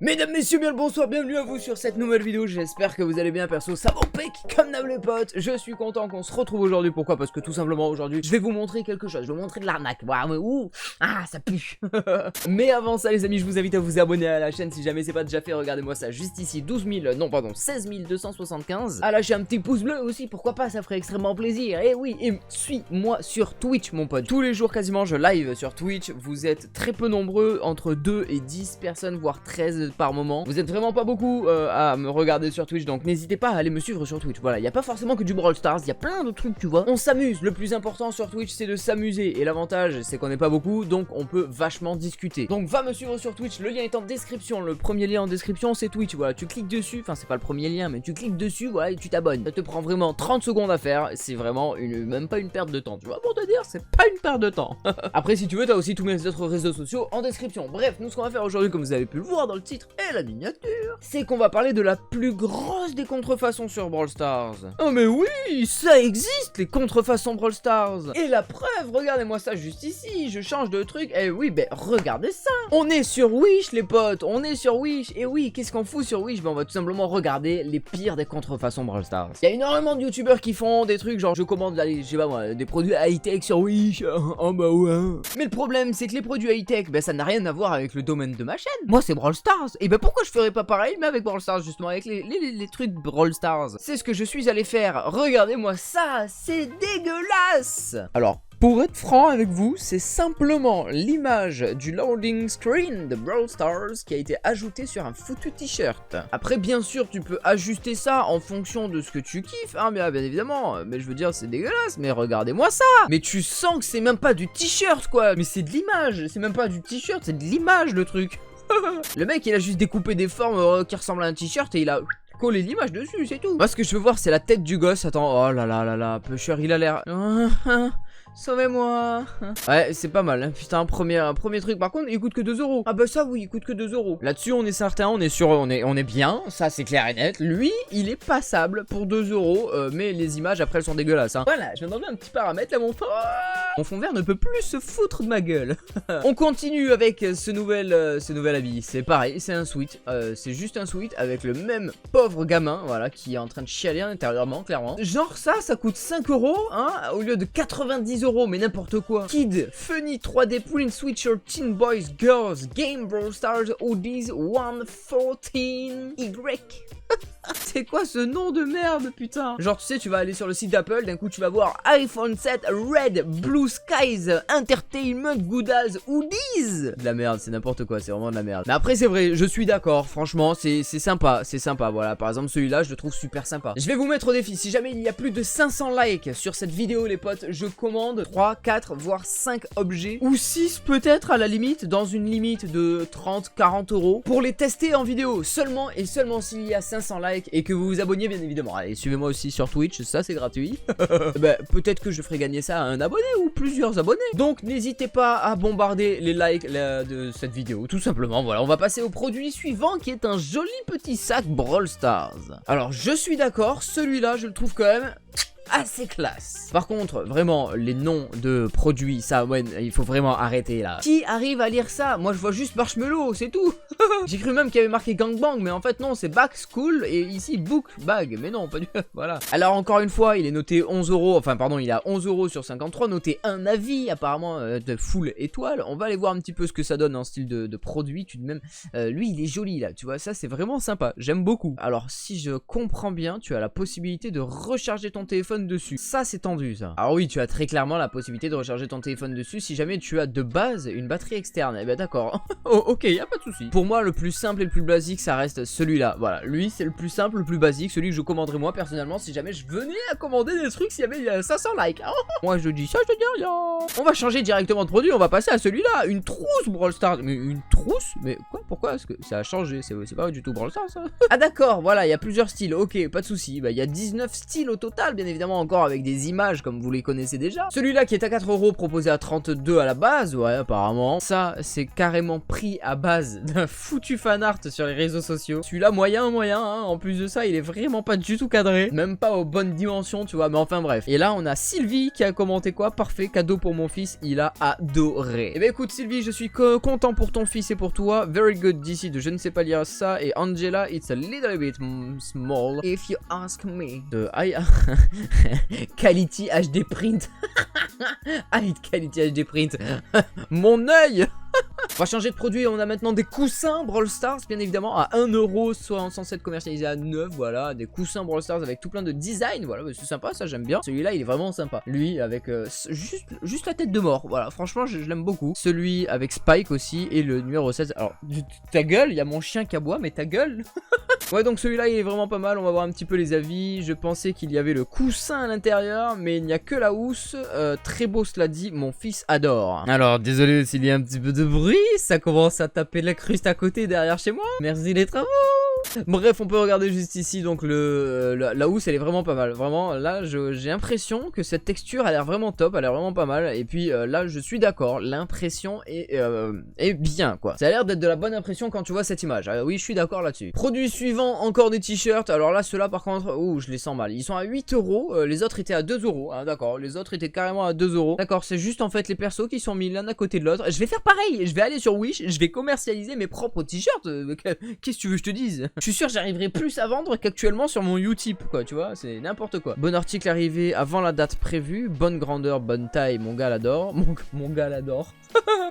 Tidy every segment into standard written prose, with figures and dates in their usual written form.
Mesdames, messieurs, bien le bonsoir, bienvenue à vous sur cette nouvelle vidéo, j'espère que vous allez bien perso, ça va au pec comme d'hab les potes. Je suis content qu'on se retrouve aujourd'hui, pourquoi? Parce que tout simplement aujourd'hui, je vais vous montrer quelque chose, je vais vous montrer de l'arnaque, ouh, ah ça pue. Mais avant ça les amis, je vous invite à vous abonner à la chaîne si jamais c'est pas déjà fait, regardez-moi ça juste ici, 16 275. À lâcher un petit pouce bleu aussi, pourquoi pas, ça ferait extrêmement plaisir. Et oui, et suis-moi sur Twitch mon pote, tous les jours quasiment je live sur Twitch, vous êtes très peu nombreux, entre 2 et 10 personnes, voire 13 par moment. Vous êtes vraiment pas beaucoup à me regarder sur Twitch, donc n'hésitez pas à aller me suivre sur Twitch. Voilà, il n'y a pas forcément que du Brawl Stars, il y a plein de trucs, tu vois. On s'amuse, le plus important sur Twitch c'est de s'amuser, et l'avantage c'est qu'on n'est pas beaucoup, donc on peut vachement discuter. Donc va me suivre sur Twitch, le lien est en description, le premier lien en description c'est Twitch, voilà, tu cliques dessus, enfin c'est pas le premier lien, mais tu cliques dessus, voilà, et tu t'abonnes. Ça te prend vraiment 30 secondes à faire, c'est vraiment même pas une perte de temps, tu vois, pour te dire, c'est pas une perte de temps. Après si tu veux, t'as aussi tous mes autres réseaux sociaux en description. Bref, nous ce qu'on va faire aujourd'hui, comme vous avez pu le voir dans le titre et la miniature, c'est qu'on va parler de la plus grosse des contrefaçons sur Brawl Stars. Oh mais oui, ça existe les contrefaçons Brawl Stars. Et la preuve, regardez-moi ça juste ici, je change de truc, et oui, ben regardez ça. On est sur Wish les potes, on est sur Wish, et oui, qu'est-ce qu'on fout sur Wish? Ben on va tout simplement regarder les pires des contrefaçons Brawl Stars. Il y a énormément de youtubeurs qui font des trucs genre je commande je sais pas moi, des produits high-tech sur Wish, oh bah ouais. Mais le problème c'est que les produits high-tech, ben ça n'a rien à voir avec le domaine de ma chaîne. Moi c'est Brawl Stars, et ben pourquoi je ferais pas pareil mais avec Brawl Stars justement, avec les trucs Brawl Stars. C'est ce que je suis allé faire, regardez-moi ça, c'est dégueulasse. Alors pour être franc avec vous, c'est simplement l'image du loading screen de Brawl Stars qui a été ajoutée sur un foutu t-shirt. Après bien sûr tu peux ajuster ça en fonction de ce que tu kiffes, hein, bien évidemment, mais je veux dire c'est dégueulasse, mais regardez-moi ça. Mais tu sens que c'est même pas du t-shirt quoi, mais c'est de l'image, c'est même pas du t-shirt, c'est de l'image le truc. Le mec il a juste découpé des formes qui ressemblent à un t-shirt et il a collé l'image dessus, c'est tout. Moi ce que je veux voir c'est la tête du gosse. Attends, oh là là là là, Pusher il a l'air... Sauvez-moi. Ouais, c'est pas mal, hein. Putain, premier truc. Par contre, il coûte que 2 euros. Ah bah ça oui, il coûte que 2 euros. Là-dessus, on est certain, on est sûr, on est bien. Ça, c'est clair et net. Lui, il est passable pour 2 euros. Mais les images, après, elles sont dégueulasses, hein. Voilà, je viens d'enlever un petit paramètre là, mon fond vert ne peut plus se foutre de ma gueule. On continue avec ce nouvel habit. C'est pareil, c'est un sweat. C'est juste un sweat avec le même pauvre gamin, voilà, qui est en train de chialer intérieurement, clairement. Genre ça coûte 5 euros, hein, au lieu de 90 euros, mais n'importe quoi. Kid, Funny 3D Print Sweatshirt Teen Boys Girls Game Brawl Stars Hoodies 114Y. C'est quoi ce nom de merde, putain? Genre, tu sais, tu vas aller sur le site d'Apple, d'un coup, tu vas voir iPhone 7 Red Blue Skies Entertainment Goodals Hoodies. De la merde, c'est n'importe quoi, c'est vraiment de la merde. Mais après, c'est vrai, je suis d'accord, franchement, c'est sympa, voilà. Par exemple, celui-là, je le trouve super sympa. Je vais vous mettre au défi, si jamais il y a plus de 500 likes sur cette vidéo, les potes, je commande 3, 4, voire 5 objets, ou 6 peut-être à la limite, dans une limite de 30, 40 euros, pour les tester en vidéo, seulement et seulement s'il y a 500 likes et que vous vous abonniez bien évidemment. Allez, suivez-moi aussi sur Twitch, ça c'est gratuit. Bah, peut-être que je ferai gagner ça à un abonné ou plusieurs abonnés. Donc n'hésitez pas à bombarder les likes de cette vidéo, tout simplement. Voilà, on va passer au produit suivant qui est un joli petit sac Brawl Stars. Alors je suis d'accord, celui-là je le trouve quand même assez classe. Par contre, vraiment, les noms de produits, ça, ouais, il faut vraiment arrêter là. Qui arrive à lire ça? Moi, je vois juste Marshmello, c'est tout. J'ai cru même qu'il y avait marqué Gangbang, mais en fait, non, c'est Back School et ici Book Bag. Mais non, pas du tout. Voilà. Alors, encore une fois, il est noté 11 euros. Enfin, pardon, il a 11 euros sur 53. Noté un avis, apparemment, de full étoile. On va aller voir un petit peu ce que ça donne en style de produit. Tu même, lui, il est joli là. Tu vois, ça, c'est vraiment sympa. J'aime beaucoup. Alors, si je comprends bien, tu as la possibilité de recharger ton téléphone dessus. Ça c'est tendu ça. Alors oui, tu as très clairement la possibilité de recharger ton téléphone dessus si jamais tu as de base une batterie externe. Eh ben d'accord. Oh, ok, y a pas de souci. Pour moi le plus simple et le plus basique ça reste celui-là. Voilà, lui c'est le plus simple, le plus basique, celui que je commanderais moi personnellement si jamais je venais à commander des trucs s'il y avait 500 likes. Oh, moi je dis ça, je te dis rien. On va changer directement de produit, on va passer à celui-là, une trousse Brawl Stars. Mais une trousse? Mais quoi? Pourquoi? Est-ce que ça a changé? C'est pas du tout Brawl Stars ça. Ah d'accord, voilà, il y a plusieurs styles. Ok, pas de souci. Bah il y a 19 styles au total bien évidemment. évidemment encore avec des images comme vous les connaissez déjà. Celui-là qui est à 4 € proposé à 32 à la base, ouais apparemment. Ça c'est carrément pris à base d'un foutu fanart sur les réseaux sociaux. Celui-là moyen hein. En plus de ça il est vraiment pas du tout cadré, même pas aux bonnes dimensions tu vois, mais enfin bref. Et là on a Sylvie qui a commenté quoi, parfait, cadeau pour mon fils, il a adoré. Et bah écoute Sylvie, je suis content pour ton fils et pour toi, very good d'ici de je ne sais pas lire ça, et Angela, it's a little bit small if you ask me. De Quality HD print. High quality HD print. Mon œil. On va changer de produit, on a maintenant des coussins Brawl Stars bien évidemment à 1 €, soit censé être commercialisé à 9, voilà, des coussins Brawl Stars avec tout plein de design, voilà, c'est sympa, ça j'aime bien. Celui-là il est vraiment sympa, lui avec juste la tête de mort, voilà, franchement je l'aime beaucoup. Celui avec Spike aussi et le numéro 16, alors ta gueule, il y a mon chien qui aboie, mais ta gueule. Ouais donc celui-là il est vraiment pas mal, on va voir un petit peu les avis. Je pensais qu'il y avait le coussin à l'intérieur, mais il n'y a que la housse, très beau cela dit, mon fils adore. Alors désolé s'il y a un petit peu de bruit, ça commence à taper la cruste à côté derrière chez moi. Merci les travaux. Bref, on peut regarder juste ici, donc la housse elle est vraiment pas mal. Vraiment, là j'ai l'impression que cette texture a l'air vraiment top, elle a l'air vraiment pas mal. Et puis là je suis d'accord, l'impression est bien quoi. Ça a l'air d'être de la bonne impression quand tu vois cette image. Oui, je suis d'accord là-dessus. Produit suivant, encore des t-shirts. Alors là, ceux-là par contre, ouh, je les sens mal. Ils sont à 8 €, les autres étaient à 2 €. Hein, d'accord, les autres étaient carrément à 2 €. D'accord, c'est juste en fait les persos qui sont mis l'un à côté de l'autre. Je vais faire pareil, je vais aller sur Wish, je vais commercialiser mes propres t-shirts. Qu'est-ce que tu veux que je te dise? Je suis sûr que j'arriverai plus à vendre qu'actuellement sur mon Utip quoi, tu vois, c'est n'importe quoi. Bon article arrivé avant la date prévue, bonne grandeur, bonne taille, mon gars l'adore. Mon gars l'adore.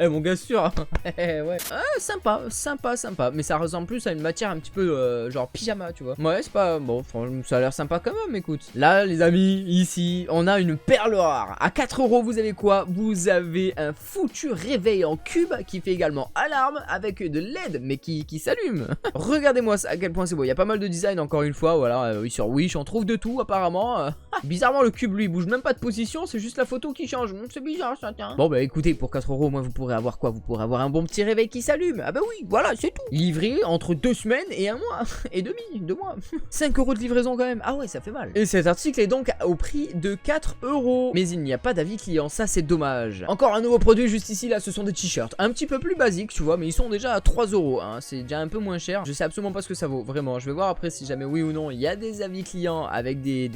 Eh mon gars sûr. Ouais. Ah, sympa, mais ça ressemble plus à une matière un petit peu genre pyjama, tu vois. Ouais, c'est pas bon, franchement, ça a l'air sympa quand même, écoute. Là les amis, ici, on a une perle rare. À 4 €, vous avez quoi? Vous avez un foutu réveil en cube qui fait également alarme avec de LED mais qui s'allume. Regardez-moi ça, à quel point c'est beau. Il y a pas mal de design encore une fois, voilà, oui, sur Wish, on trouve de tout apparemment. Bizarrement le cube lui il bouge même pas de position, c'est juste la photo qui change. C'est bizarre ça, tiens. Bon bah écoutez, pour 4 € moi vous pourrez avoir quoi? Vous pourrez avoir un bon petit réveil qui s'allume. Ah bah oui, voilà, c'est tout. Livré entre 2 semaines et 1 mois et demi, 2 mois. 5 € de livraison quand même. Ah ouais, ça fait mal. Et cet article est donc au prix de 4 €. Mais il n'y a pas d'avis client, ça c'est dommage. Encore un nouveau produit juste ici, là ce sont des t-shirts. Un petit peu plus basiques, tu vois, mais ils sont déjà à 3 €. Hein. C'est déjà un peu moins cher. Je sais absolument pas ce que ça vaut, vraiment. Je vais voir après si jamais oui ou non il y a des avis clients avec des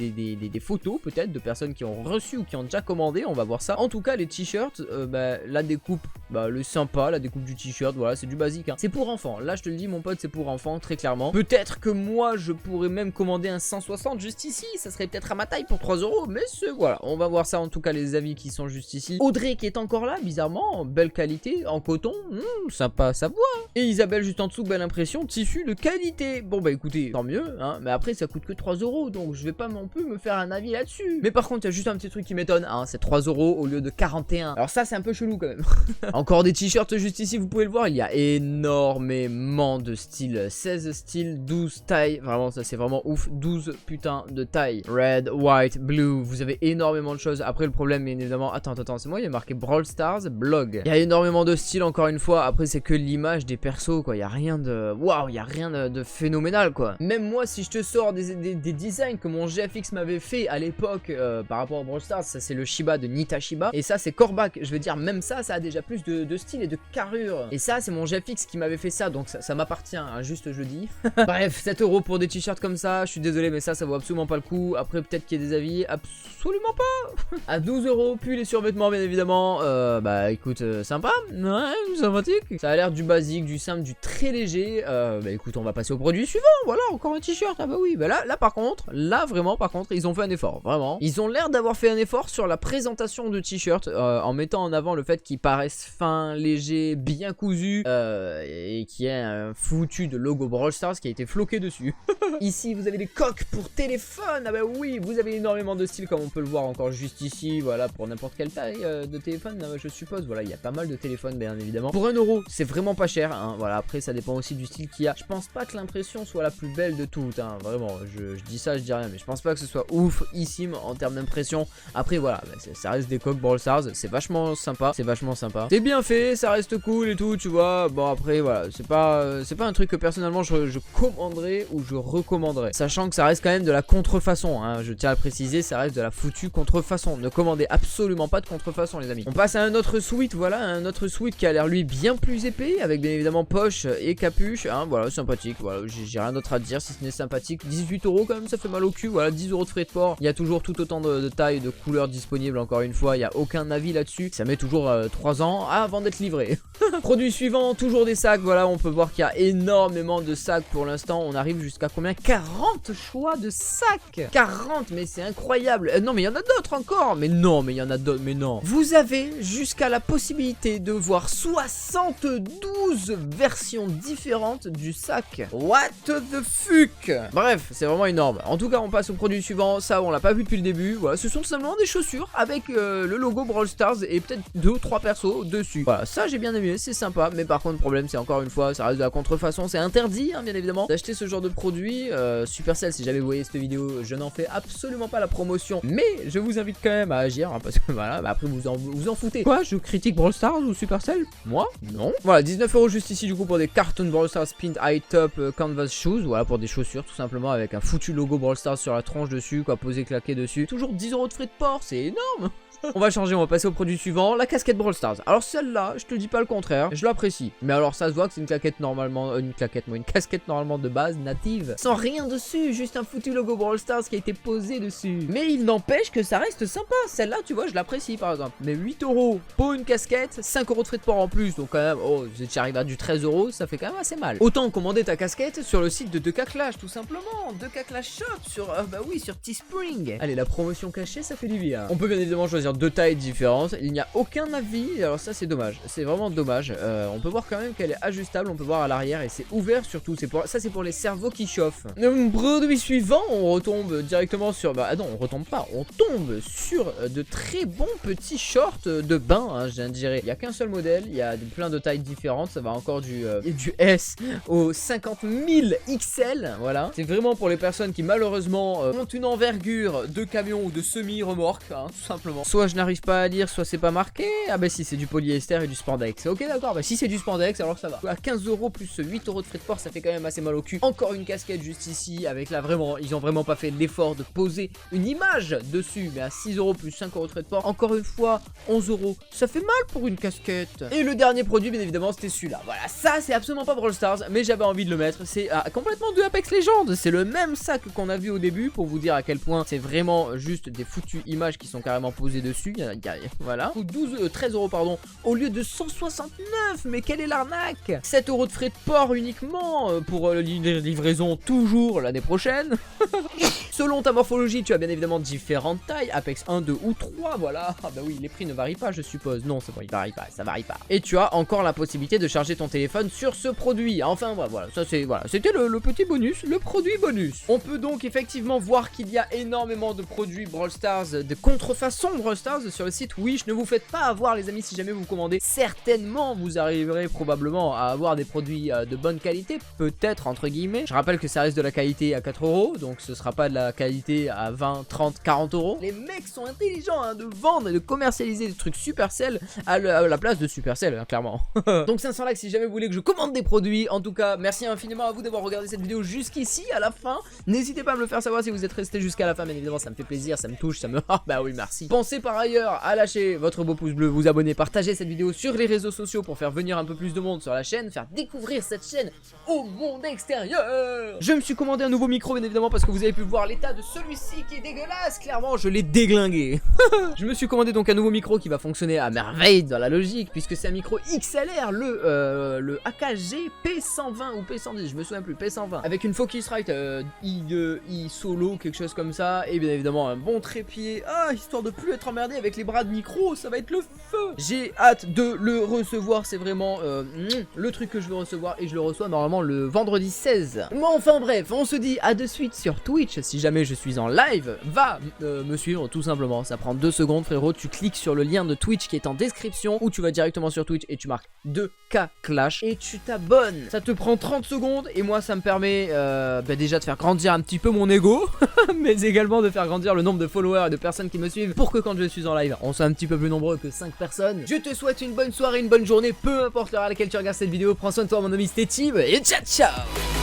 photos peut-être de personnes qui ont reçu ou qui ont déjà commandé. On va voir ça. En tout cas, les t-shirts, la découpe, le sympa, la découpe du t-shirt, voilà, c'est du basique. Hein. C'est pour enfants. Là, je te le dis, mon pote, c'est pour enfants, très clairement. Peut-être que moi, je pourrais même commander un 160 juste ici. Ça serait peut-être à ma taille pour 3 €, mais c'est voilà. On va voir ça en tout cas, les avis qui sont juste ici. Audrey qui est encore là, bizarrement, belle qualité, en coton, sympa, ça voit. Et Isabelle juste en dessous, belle impression, tissu de qualité. Bon bah écoutez, tant mieux, hein, mais après ça coûte que 3 €, donc je vais pas non plus me faire un avis là-dessus. Mais par contre, il y a juste un petit truc qui m'étonne, hein, c'est 3 € au lieu de 41. Alors ça, c'est un peu chelou quand même. Encore des t-shirts juste ici, vous pouvez le voir, il y a énormément de styles. 16 styles, 12 tailles, vraiment ça c'est vraiment ouf, 12 putains de tailles. Red, white, blue, vous avez énormément de choses. Après le problème, bien évidemment, attends, c'est moi, il y a marqué Brawl Stars blog. Il y a énormément de styles encore une fois, après c'est que l'image des persos quoi, il y a rien de... Waouh, il y a rien de phénoménal quoi. Même moi, si je te sors des designs que mon GFX m'avait fait à l'époque par rapport à Brawl Stars, ça c'est le Shiba de Nita Shiba, et ça c'est Kor'bak, je veux dire même ça a déjà plus de style et de carrure, et ça c'est mon GFX qui m'avait fait ça, donc ça m'appartient, hein, juste je dis. Bref, 7 € pour des t-shirts comme ça, je suis désolé mais ça vaut absolument pas le coup. Après peut-être qu'il y a des avis, absolument pas. À 12 €, puis les survêtements bien évidemment, bah écoute, sympa, ouais, sympathique. Ça a l'air du basique, du simple, du très léger. Bah écoute, on va passer au produit suivant, voilà, encore un t-shirt. Ah bah oui, bah là par contre, vraiment par contre, ils ont fait un effort, vraiment. Ils ont l'air d'avoir fait un effort sur la présentation de t-shirt, en mettant en avant le fait qu'ils paraissent fins, légers, bien cousus, et qui est un foutu de logo Brawl Stars qui a été floqué dessus. Ici, vous avez des coques pour téléphone. Ah bah oui, vous avez énormément de styles comme on peut le voir encore juste ici, voilà, pour n'importe quelle taille de téléphone, je suppose. Voilà, il y a pas mal de téléphones bien évidemment. Pour 1 €, c'est vraiment pas cher, hein. Voilà, après ça dépend aussi du style qu'il y a. Je pense pas que l'impression soit la plus belle de toutes, hein. Vraiment, je dis ça, je dis rien, mais je pense pas que ce soit ouf oufissime en termes d'impression. Après voilà, bah, ça reste des coques Brawl Stars, c'est vachement sympa, c'est bien fait, ça reste cool et tout, tu vois. Bon après voilà, c'est pas un truc que personnellement je commanderais ou je recommanderais, sachant que ça reste quand même de la contrefaçon, hein. Je tiens à préciser, ça reste de la foutue contrefaçon. Ne commandez absolument pas de contrefaçon les amis. On passe à un autre suite, voilà, un autre suite qui a l'air lui bien plus épais, avec bien évidemment poche et capuche, hein. Voilà, sympathique, voilà, j'ai rien d'autre à dire si ce n'est sympathique. 18 € quand même, ça fait mal au cul, voilà, 10 € de frais de port. Il y a toujours tout autant de tailles, de couleurs disponibles, encore une fois, il n'y a aucun avis là-dessus. Ça met toujours 3 ans avant d'être livré. Produit suivant, toujours des sacs, voilà, on peut voir qu'il y a énormément de sacs pour l'instant. On arrive jusqu'à combien? 40 choix de sacs. 40, mais c'est incroyable. Non mais il y en a d'autres encore. Mais non, mais il y en a d'autres, mais non. Vous avez jusqu'à la possibilité de voir 72 versions différentes du sac. What the fuck. Bref, c'est vraiment énorme. En tout cas, on passe au produit suivant. Ça, on l'a pas vu depuis le début. Voilà, ce sont tout simplement des chaussures avec le logo Brawl Stars et peut-être 2 ou 3 persos dessus. Voilà, ça j'ai bien aimé, c'est sympa. Mais par contre, le problème, c'est encore une fois, ça reste de la contrefaçon. C'est interdit, hein, bien évidemment, d'acheter ce genre de produit. Supercell, si jamais vous voyez cette vidéo, je n'en fais absolument pas la promotion. Mais je vous invite quand même à agir, hein, parce que voilà, bah après vous en foutez. Quoi, je critique Brawl Stars ou Supercell? Moi? Non. Voilà, 19 € juste ici du coup pour des cartons Brawl Stars Pint High Top Canvas Shoes. Voilà, pour des chaussures tout simplement avec un foutu logo Brawl Stars sur la tronche dessus, quoi, posé claqué dessus. Toujours 10 € de frais de port, c'est énorme. On va changer, on va passer au produit suivant, la casquette Brawl Stars. Alors celle-là, je te dis pas le contraire, je l'apprécie. Mais alors ça se voit que c'est une claquette normalement, une casquette normalement de base, native, sans rien dessus, juste un foutu logo Brawl Stars qui a été posé dessus. Mais il n'empêche que ça reste sympa, celle-là tu vois, je l'apprécie par exemple. Mais 8 € pour une casquette, 5 € de frais de port en plus, donc quand même, oh, tu arrives à du 13 €, ça fait quand même assez mal. Autant commander ta casquette sur le site de 2K Clash, tout simplement, 2K Clash Shop, sur, bah oui, sur Teespring. Allez, la promotion cachée, ça fait du bien. On peut bien évidemment choisir 2 tailles différentes, il n'y a aucun avis, alors ça c'est dommage, c'est vraiment dommage. On peut voir quand même qu'elle est ajustable, on peut voir à l'arrière et c'est ouvert surtout, ça c'est pour les cerveaux qui chauffent. Produit suivant, on retombe directement sur, bah non on retombe pas, on tombe sur de très bons petits shorts de bain, hein, je dirais. Il n'y a qu'un seul modèle, il y a plein de tailles différentes, ça va encore du S au 50 000 XL, voilà. C'est vraiment pour les personnes qui malheureusement ont une envergure de camion ou de semi-remorque, hein, tout simplement. Soit je n'arrive pas à lire, soit c'est pas marqué. Ah bah si, c'est du polyester et du spandex. Ok d'accord, bah si c'est du spandex alors ça va. À 15 € plus 8 € de frais de port, ça fait quand même assez mal au cul. Encore une casquette juste ici avec là vraiment, ils ont vraiment pas fait l'effort de poser une image dessus. Mais à 6 € plus 5 € de frais de port, encore une fois 11 €, ça fait mal pour une casquette. Et le dernier produit bien évidemment c'était celui-là. Voilà, ça c'est absolument pas Brawl Stars, mais j'avais envie de le mettre. C'est complètement de Apex Legends. C'est le même sac qu'on a vu au début pour vous dire à quel point c'est vraiment juste des foutues images qui sont carrément posées dessus. Voilà, 13 € pardon, au lieu de 169. Mais quelle est l'arnaque. 7 € de frais de port uniquement pour livraison toujours l'année prochaine. Selon ta morphologie, tu as bien évidemment différentes tailles, Apex 1, 2 ou 3, voilà. Ah bah oui, les prix ne varient pas, je suppose. Non, c'est bon, ils varient pas, ça varie pas. Et tu as encore la possibilité de charger ton téléphone sur ce produit. Enfin, voilà, ça c'est, voilà, c'était le petit bonus, le produit bonus. On peut donc effectivement voir qu'il y a énormément de produits Brawl Stars, de contrefaçon Brawl Stars sur le site Wish. Ne vous faites pas avoir les amis si jamais vous commandez. Certainement, vous arriverez probablement à avoir des produits de bonne qualité, peut-être entre guillemets. Je rappelle que ça reste de la qualité à 4 €, donc ce sera pas de la qualité à 20, 30, 40 €. Les mecs sont intelligents hein, de vendre et de commercialiser des trucs Supercell à la place de Supercell, hein, clairement. Donc 500 likes si jamais vous voulez que je commande des produits. En tout cas, merci infiniment à vous d'avoir regardé cette vidéo jusqu'ici à la fin. N'hésitez pas à me le faire savoir si vous êtes resté jusqu'à la fin, bien évidemment ça me fait plaisir, ça me touche, ça me... Ah bah oui merci. Pensez par ailleurs à lâcher votre beau pouce bleu, vous abonner, partager cette vidéo sur les réseaux sociaux pour faire venir un peu plus de monde sur la chaîne, faire découvrir cette chaîne au monde extérieur. Je me suis commandé un nouveau micro bien évidemment parce que vous avez pu voir l'état de celui-ci qui est dégueulasse, clairement je l'ai déglingué. Je me suis commandé donc un nouveau micro qui va fonctionner à merveille dans la logique puisque c'est un micro XLR, le AKG P120 ou P110, je me souviens plus, P120 avec une Focusrite i solo, quelque chose comme ça, et bien évidemment un bon trépied, histoire de plus être emmerdé avec les bras de micro, ça va être le feu. J'ai hâte de le recevoir, c'est vraiment le truc que je veux recevoir et je le reçois normalement le vendredi 16. Bon enfin bref, on se dit à de suite sur Twitch si si jamais je suis en live, va me suivre tout simplement. Ça prend 2 secondes frérot, tu cliques sur le lien de Twitch qui est en description ou tu vas directement sur Twitch et tu marques 2K Clash et tu t'abonnes. Ça te prend 30 secondes et moi ça me permet déjà de faire grandir un petit peu mon ego mais également de faire grandir le nombre de followers et de personnes qui me suivent pour que quand je suis en live on soit un petit peu plus nombreux que 5 personnes. Je te souhaite une bonne soirée, une bonne journée, peu importe l'heure à laquelle tu regardes cette vidéo. Prends soin de toi mon ami, c'était Tim et ciao ciao.